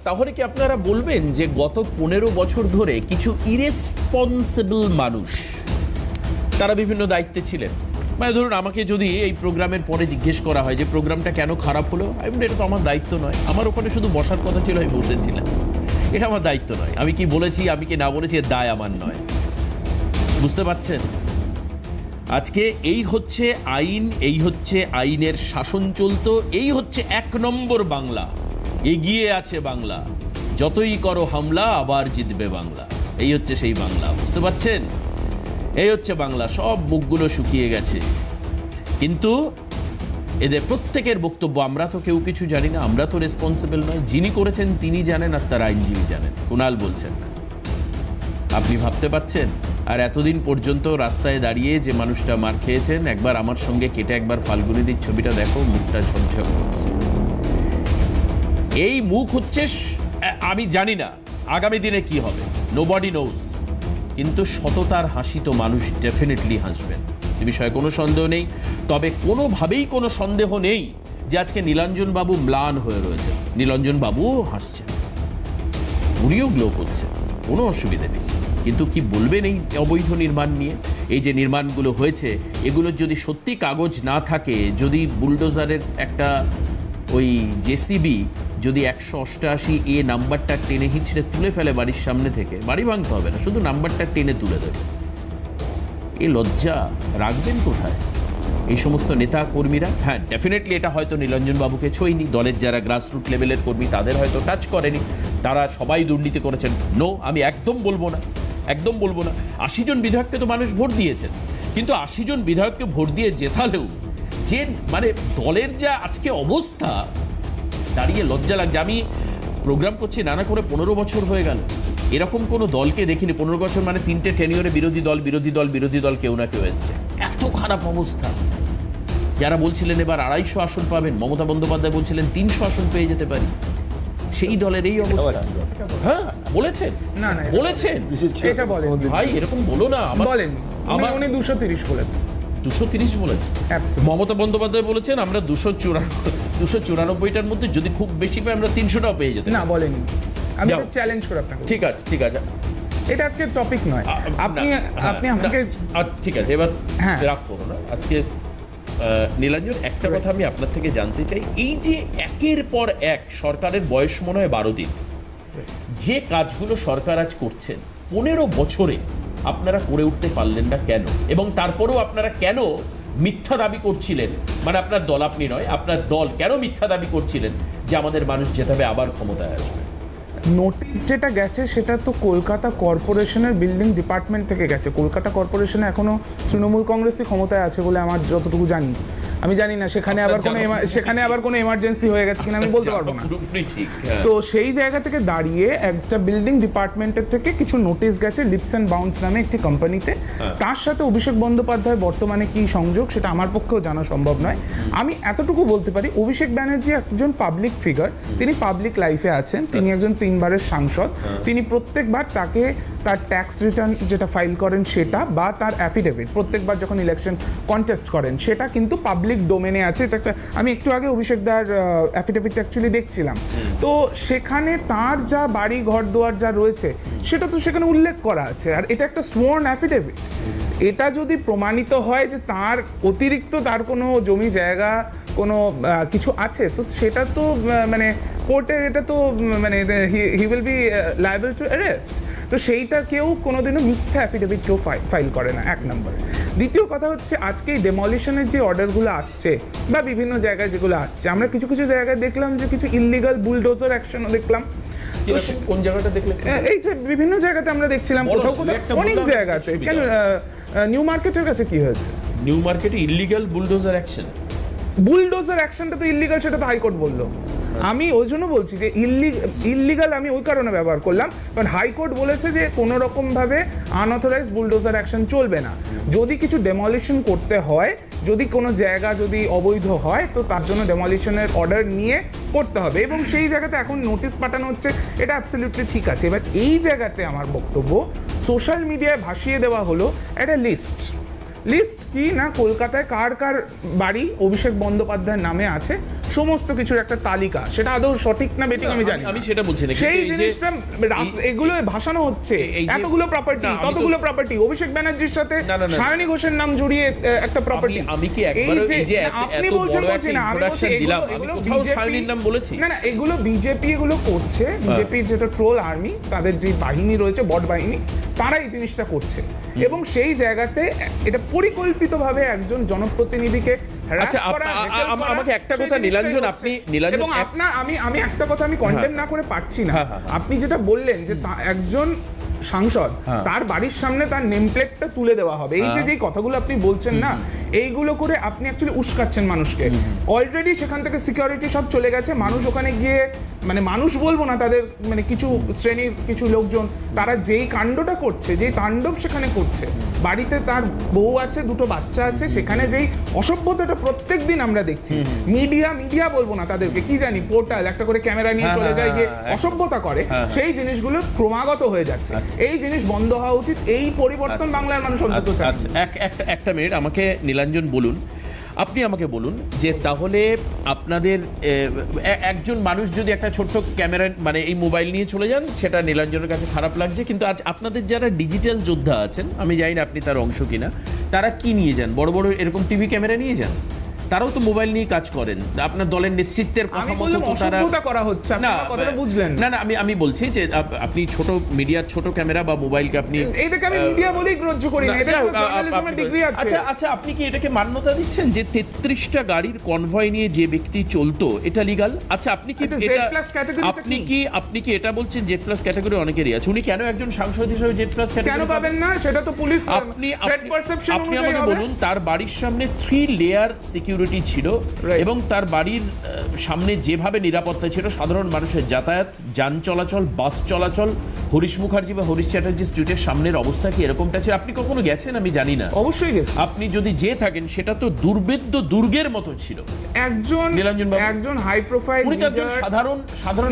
তাহলে কি আপনারা বলবেন যে গত 15 বছর ধরে কিছু ইরেসপন্সিবল মানুষ তারা বিভিন্ন দায়িত্বে ছিলেন? মানে ধরুন আমাকে যদি এই প্রোগ্রামের পরে জিজ্ঞেস করা হয় যে প্রোগ্রামটা কেন খারাপ হলো, আমি বলি এটা তো আমার দায়িত্ব নয়, আমার ওখানে শুধু বসার কথা ছিল, আমি বসেছিলাম, এটা আমার দায়িত্ব নয়, আমি কি বলেছি আমি কি না বলেছি এর দায় আমার নয়। বুঝতে পারছেন? আজকে এই হচ্ছে আইন, এই হচ্ছে আইনের শাসন চলতো, এই হচ্ছে 1 নম্বর বাংলা, এগিয়ে আছে বাংলা, যতই করো হামলা আবার জিতবে বাংলা, এই হচ্ছে সেই বাংলা। বুঝতে পারছেন? এই হচ্ছে বাংলা। সব মুখগুলো শুকিয়ে গেছে, কিন্তু এদের প্রত্যেকের বক্তব্য আমরা তো কেউ কিছু জানি না, আমরা তো রেসপন্সিবল নয়, যিনি করেছেন তিনি জানেন আর তার আইনজীবী জানেন। কুণাল বলছেন না, আপনি ভাবতে পাচ্ছেন? আর এতদিন পর্যন্ত রাস্তায় দাঁড়িয়ে যে মানুষটা মার খেয়েছেন, একবার আমার সঙ্গে কেটে একবার ফাল্গুনিদির ছবিটা দেখো, মুখটা ঝকঝক করছে। এই মুখ হচ্ছে, আমি জানি না আগামী দিনে কি হবে, নোবডি নোজ, কিন্তু সততার হাসি তো মানুষ ডেফিনেটলি হাসবেন, এ বিষয়ে কোনো সন্দেহ নেই। তবে কোনোভাবেই কোনো সন্দেহ নেই যে আজকে নীলাঞ্জন বাবু ম্লান হয়ে রয়েছেন, নীলাঞ্জন বাবুও হাসছেন, উনিও গ্লো করছেন, কোনো অসুবিধা নেই। কিন্তু কি বলবেন এই অবৈধ নির্মাণ নিয়ে? এই যে নির্মাণগুলো হয়েছে, এগুলোর যদি সত্যি কাগজ না থাকে, যদি বুলডোজারের একটা ওই জেসিবি যদি 188A নাম্বারটা টেনে হিঁচড়ে তুলে ফেলে বাড়ির সামনে থেকে, বাড়ি ভাঙতে হবে না, শুধু নাম্বারটা টেনে তুলে দেবে, এই লজ্জা রাখবেন কোথায় এই সমস্ত নেতা কর্মীরা? হ্যাঁ, ডেফিনেটলি এটা হয়তো নীলাঞ্জন বাবুকে ছোঁয়নি, দলের যারা গ্রাসরুট লেভেলের কর্মী তাদের হয়তো টাচ করেনি, তারা সবাই দুর্নীতি করেছেন। নো, আমি একদম বলবো না, একদম বলবো না। 80 জন বিধায়ককে তো মানুষ ভোট দিয়েছেন, কিন্তু 80 জন বিধায়ককে ভোট দিয়ে জেতালেও যে মানে দলের যা আজকে অবস্থা, দাঁড়িয়ে লজ্জা লাগছে। আমি প্রোগ্রাম করছি নানা করে 15 বছর হয়ে গেল, এরকম কোনো দলকে দেখিনি। 15 বছর মানে 3টে টেনিয়রে বিরোধী দল বিরোধী দল বিরোধী দল কেউ না কেউ এসছে। এত খারাপ অবস্থা। যারা বলছিলেন এবার 250 আসন পাবেন, মমতা বন্দ্যোপাধ্যায় বলছিলেন 300 আসন পেয়ে যেতে পারি, সেই দলের এই অবস্থা। হ্যাঁ বলেছেন, বলেছেন, এটা বলেন ভাই, এরকম বলো না। বলেন, উনি 230 বলেছেন, 230 বলেছেন। মমতা বন্দ্যোপাধ্যায় বলেছেন আমরা 294টার মধ্যে যদি খুব বেশি পাই আমরা 300টাও পেয়ে যেতে। না বলেন, আমি চ্যালেঞ্জ করি আপনাকে। ঠিক আছে, ঠিক আছে, এটা আজকে টপিক নয়, আপনি আমাকে আচ্ছা ঠিক আছে, এবার রাগ করো না। আজকে নীলাঞ্জন, একটা কথা আমি আপনার থেকে জানতে চাই, এই যে একের পর এক সরকারের বয়স মনে হয় 12 দিন, যে কাজগুলো সরকার আজ করছেন 15 বছরে আপনারা করে উঠতে পারলেন না কেন? এবং তারপরেও আপনারা কেন মিথ্যা দাবি করছিলেন? মানে আপনার দল, আপনি নয়, আপনার দল কেন মিথ্যা দাবি করছিলেন যে আমাদের মানুষ জেতাবে, আবার ক্ষমতায় আসবে? নোটিশ যেটা গেছে সেটা তো কলকাতা কর্পোরেশনের বিল্ডিং ডিপার্টমেন্ট থেকে গেছে। কলকাতা কর্পোরেশনে এখনো তৃণমূল কংগ্রেসই ক্ষমতায় আছে বলে আমার যতটুকু জানি। আমি জানি না সেখানে আবার কোনো এমার্জেন্সি হয়ে গেছে কিনা আমি বলতে পারবো না। তো সেই জায়গা থেকে দাঁড়িয়ে একটা বিল্ডিং ডিপার্টমেন্টের থেকে কিছু নোটিশ গেছে লিপস অ্যান্ড বাউন্স নামে একটি কোম্পানিতে। তার সাথে অভিষেক বন্দ্যোপাধ্যায় বর্তমানে কি সংযোগ সেটা আমার পক্ষেও জানা সম্ভব নয়। আমি এতটুকু বলতে পারি, অভিষেক ব্যানার্জি একজন পাবলিক ফিগার, তিনি পাবলিক লাইফে আছেন, তিনি একজন 3 বারের সাংসদ, তিনি প্রত্যেকবার তাকে তার ট্যাক্স রিটার্ন যেটা ফাইল করেন সেটা বা তার অ্যাফিডেভিট প্রত্যেকবার যখন ইলেকশন কন্টেস্ট করেন সেটা কিন্তু পাবলিক ডোমেনে আছে। এটা একটা, আমি একটু আগে অভিষেক দার অ্যাফিডেভিটটা অ্যাকচুয়ালি দেখছিলাম, তো সেখানে তার যা বাড়ি ঘর দুয়ার যা রয়েছে সেটা তো সেখানে উল্লেখ করা আছে, আর এটা একটা সোয়ার্ন অ্যাফিডেভিট। এটা যদি প্রমাণিত হয় যে তার অতিরিক্ত তার কোনো জমি জায়গা কোনো কিছু আছে, তো সেটা তো মানে কোর্টের, এটা তো মানে he will be liable two arrest. তো সেইটা কেউ কোনোদিনও মিথ্যা অ্যাফিডেভিট কেউ ফাইল করে না, 1 নম্বরে। দ্বিতীয় কথা হচ্ছে, আজকে এই ডেমলিশনের যে অর্ডারগুলো আসছে বা বিভিন্ন জায়গায় যেগুলো আসছে, আমরা কিছু কিছু জায়গায় দেখলাম যে কিছু ইললিগাল বুলডোজার অ্যাকশনও দেখলাম। কোন জায়গাটা দেখলে? এই যে বিভিন্ন জায়গাতে আমরা দেখছিলাম, কোথাও কোথাও অনেক জায়গাতে। কেন নিউ মার্কেটের কাছে কি হয়েছে? নিউ মার্কেটে ইললিগাল বুলডোজার অ্যাকশন। বুলডোজার অ্যাকশনটা তো ইললিগাল, সেটা তো হাইকোর্ট বললো। আমি ওই জন্য বলছি যে ইললিগাল আমি ওই কারণে ব্যবহার করলাম, কারণ হাইকোর্ট বলেছে যে কোনো রকমভাবে আনঅথরাইজ বুলডোজার অ্যাকশন চলবে না। যদি কিছু ডেমলিশন করতে হয়, যদি কোনো জায়গা যদি অবৈধ হয়, তো তার জন্য ডেমলিশনের অর্ডার নিয়ে করতে হবে, এবং সেই জায়গাতে এখন নোটিশ পাঠানো হচ্ছে, এটা অ্যাবসলিউটলি ঠিক আছে। এবার এই জায়গাতে আমার বক্তব্য, সোশ্যাল মিডিয়ায় ভাসিয়ে দেওয়া হলো একটা লিস্ট কি না, কলকাতায় কার কার বাড়ি অভিষেক বন্দ্যোপাধ্যায়ের নামে আছে সমস্ত কিছুর একটা তালিকা, সেটা আদৌ সঠিক না বেঠিক আমি জানি না। আমি সেটা বলছি না, সেই কিন্তু এই যে- জিনিসটা এগুলো ভাসানো হচ্ছে, এই যে- এতগুলো প্রপার্টি, না, আমি তো- ততগুলো প্রপার্টি, অভিষেক ব্যানার্জির সাথে না, না, না। সায়নী ঘোষের নাম জড়িয়ে একটা প্রপার্টি। আমি কি একবারও এই যে আপনি এত বলছেন বড় বলছি একটা না, আমি বলছি introduction দিলাম, আমি এগুলো কোথাও BJP সায়নীর নাম বলেছি? না না, এগুলো বিজেপি এগুলো করছে, বিজেপির যেটা ট্রোল আর্মি, তাদের যে বাহিনী রয়েছে, বট বাহিনী, তারা এই জিনিসটা করছে এবং সেই জায়গাতে এটা পরিকল্পিতভাবে একজন জনপ্রতিনিধিকে harass আচ্ছা, করা, heckle করা, আমাকে একটা সেই কথা জিনিসটাই নীলাঞ্জন, হচ্ছে। আপনি নীলাঞ্জন এবং আমি একটা কথা আমি কন্ডেম না করে পারছি না। হ্যাঁ, হ্যাঁ, হ্যাঁ। আপনি যেটা বললেন যে একজন সাংসদ, হ্যাঁ। তার বাড়ির সামনে তার নেম প্লেটটা তুলে দেওয়া হবে, এই যে কথাগুলো আপনি বলছেন না, এইগুলো করে আপনি অ্যাকচুয়ালি উস্কাচ্ছেন মানুষকে। অলরেডি সেখান থেকে সিকিউরিটি সব চলে গেছে, মানুষ ওখানে গিয়ে, মানে মানুষ বলবো না, তাদের মানে কিছু শ্রেণীর কিছু লোকজন, তারা যেই কাণ্ডটা করছে, যেই তাণ্ডব সেখানে করছে, বাড়িতে তার বউ আছে, দুটো বাচ্চা আছে, সেখানে যেই অসভ্যতাটা প্রত্যেক দিন আমরা দেখছি, মিডিয়া বলবো না তাদেরকে, কি জানি পোর্টাল একটা করে ক্যামেরা নিয়ে চলে যায়, গিয়ে অসভ্যতা করে, সেই জিনিসগুলো ক্রমাগত হয়ে যাচ্ছে। এই জিনিস বন্ধ হওয়া উচিত, এই পরিবর্তন বাংলার মানুষ অন্তত চায়। আচ্ছা, একটা মিনিট আমাকে নীলাঞ্জন বলুন, আপনি আমাকে বলুন যে তাহলে আপনাদের একজন মানুষ যদি একটা ছোট্ট ক্যামেরা মানে এই মোবাইল নিয়ে চলে যান, সেটা নীলাঞ্জনের কাছে খারাপ লাগছে, কিন্তু আজ আপনাদের যারা ডিজিটাল যোদ্ধা আছেন, আমি জানি না আপনি তার অংশ কিনা, তারা কি নিয়ে যান? বড় বড় এরকম টিভি ক্যামেরা নিয়ে যান? তারাও তো মোবাইল নিয়ে কাজ করেন, আপনার দলের নেতৃত্বের কথা আমি মতো বললাম তো তারা অসভ্যতা করা হচ্ছে, আপনি আমার কথাটা বুঝলেন না। আমি বলছি যে আপনি ছোট মিডিয়ার ছোট ক্যামেরা বা মোবাইলকে আপনি এইটাকে আমি মিডিয়া বলেই গ্রাহ্য করি না, এটা জার্নালিজমের ডিগ্রি আছে। আচ্ছা, আপনি কি এটাকে মান্যতা দিচ্ছেন যে 33টা গাড়ির কনভয় নিয়ে যে ব্যক্তি চলতো, এটা লিগ্যাল? আচ্ছা, আপনি কি আচ্ছা, এটা Z+ category টা আপনি কি এটা বলছেন জেড প্লাস ক্যাটাগরি অনেকেরই আছে, উনি কেন একজন সাংসদ হিসেবে জেড প্লাস কেন ক্যাটাগরি পাবেন না? সেটা তো পুলিশ আপনি থ্রেট পারসেপশন আপনি আমাকে বলুন, তার বাড়ির সামনে 3 লেয়ার সিকিউরিটি ছিল এবং তার বাড়ির সামনে যেভাবে নিরাপত্তা ছিল, সাধারণ মানুষের যাতায়াত, যান চলাচল, বাস চলাচল, হরিশ মুখার্জি বা হরিশ চ্যাটার্জি স্ট্রিটের সামনের অবস্থা কি এরকমটা ছিল? আপনি কখনো গেছেন? আমি জানি না। অবশ্যই গেছি। আপনি যদি যেয়ে থাকেন, সেটা তো দুর্বেদ্য দুর্গের মতো ছিল। একজন হাই প্রোফাইল, উনি তো একজন সাধারণ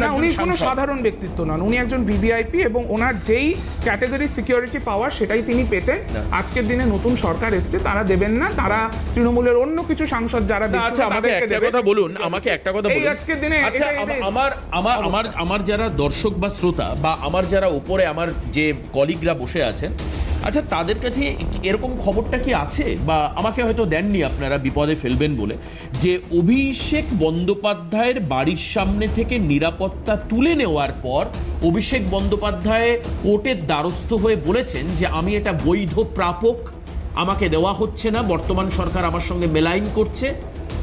না, উনি একজন কোনো সাংসদ। সাধারণ ব্যক্তিত্ব নন, উনি একজন ভিভিআইপি এবং ওনার যেই ক্যাটাগরি সিকিউরিটি পাওয়ার সেটাই তিনি পেতেন। আজকের দিনে নতুন সরকার এসছে, তারা দেবেন না, তারা তৃণমূলের অন্য কিছু সাংসদ যারা না, আচ্ছা, আমাকে একটা কথা বলুন। আজকের দিনে আচ্ছা, আমার যারা দর্শক বা শ্রোতা বা আমার যারা উপরে আমার যে কলিগরা বসে আছেন, আচ্ছা, তাদের কাছে এরকম খবরটা কি আছে, বা আমাকে হয়তো দেননি আপনারা বিপদে ফেলবেন বলে, যে অভিষেক বন্দ্যোপাধ্যায়ের বাড়ির সামনে থেকে নিরাপত্তা তুলে নেওয়ার পর অভিষেক বন্দ্যোপাধ্যায় কোর্টের দ্বারস্থ হয়ে বলেছেন যে আমি এটা বৈধ প্রাপক, আমাকে দেওয়া হচ্ছে না, বর্তমান সরকার আমার সঙ্গে মেলাইন করছে?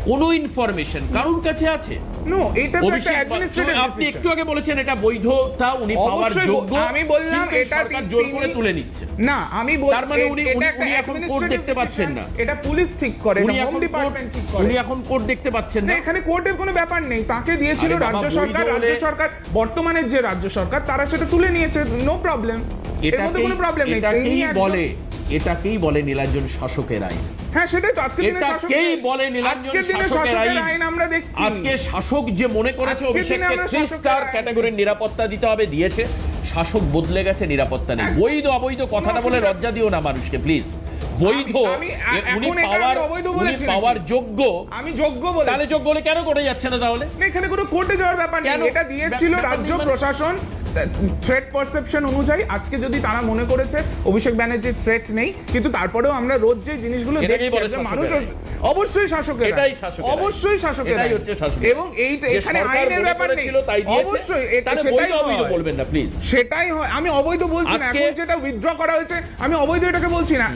কোনো ইনফরমেশন কারোর কাছে আছে? নো, এটা তো একটা অভিষেক, অ্যাডমিনিস্ট্রেটিভ আপনি একটু আগে বলেছেন এটা বৈধতা উনি পাওয়ার অবশ্যই যোগ্য, আমি বললাম কিন্তু এটা সরকার জোর করে তিনি- তুলে নিচ্ছে। না, আমি বলছি তার মানে উনি এখন কোর্ট দেখতে পাচ্ছেন না? এটা পুলিশ ঠিক করে, উনি হোম এখন ডিপার্টমেন্ট ঠিক করে। উনি এখন কোর্ট দেখতে পাচ্ছেন না, না? এখানে কোর্টের কোনো ব্যাপার নেই, তাকে দিয়েছিল আরে বাবা, রাজ্য বৈধ সরকার, বর্তমানের যে রাজ্য সরকার, তারা সেটা তুলে নিয়েছে, নো প্রবলেম, এর মধ্যে কোনো প্রবলেম নেই। এটাকেই বলে নীলাঞ্জন শাসকের আইন। হ্যাঁ, সেটাই তো আজকে দিনে এটাকেই বলে নীলাঞ্জন শাসকের আইন। আমরা দেখছি আজকে শাসক যে মনে করেছে আজকের দিনে অভিষেককে আমরা 3 স্টার শাসকের ক্যাটাগরির নিরাপত্তা দিতে হবে, দিয়েছে। শাসক বদলে গেছে, নিরাপত্তা নেই। বৈধ অবৈধ কথাটা বলে লজ্জা দিও না মানুষকে, প্লিজ। বৈধ, উনি পাওয়ার যোগ্য, আমি যোগ্য বলে, তাহলে যোগ্য হলে কেন করে যাচ্ছে না তাহলে? এখানে কোনো কোর্টে যাওয়ার ব্যাপার নেই, এটা দিয়েছিল রাজ্য প্রশাসন থ্রেট পারসেপশন অনুযায়ী। আজকে যদি তারা মনে করেছে অভিষেক ব্যানার্জির থ্রেট নেই, কিন্তু তারপরেও আমরা রোজ যে জিনিসগুলো দেখছি, মানুষ অবশ্যই শাসকের, অবশ্যই শাসকের, এটাই হচ্ছে শাসক। এবং এইটা এখানে আইনের ব্যাপার নেই, অবশ্যই এটা সেটাই অবৈধ বলবেন না প্লিজ। সেটাই হয়, আমি অবৈধ বলছি না, এখন যেটা উইথড্র করা হয়েছে আমি অবৈধ এটাকে বলছি না।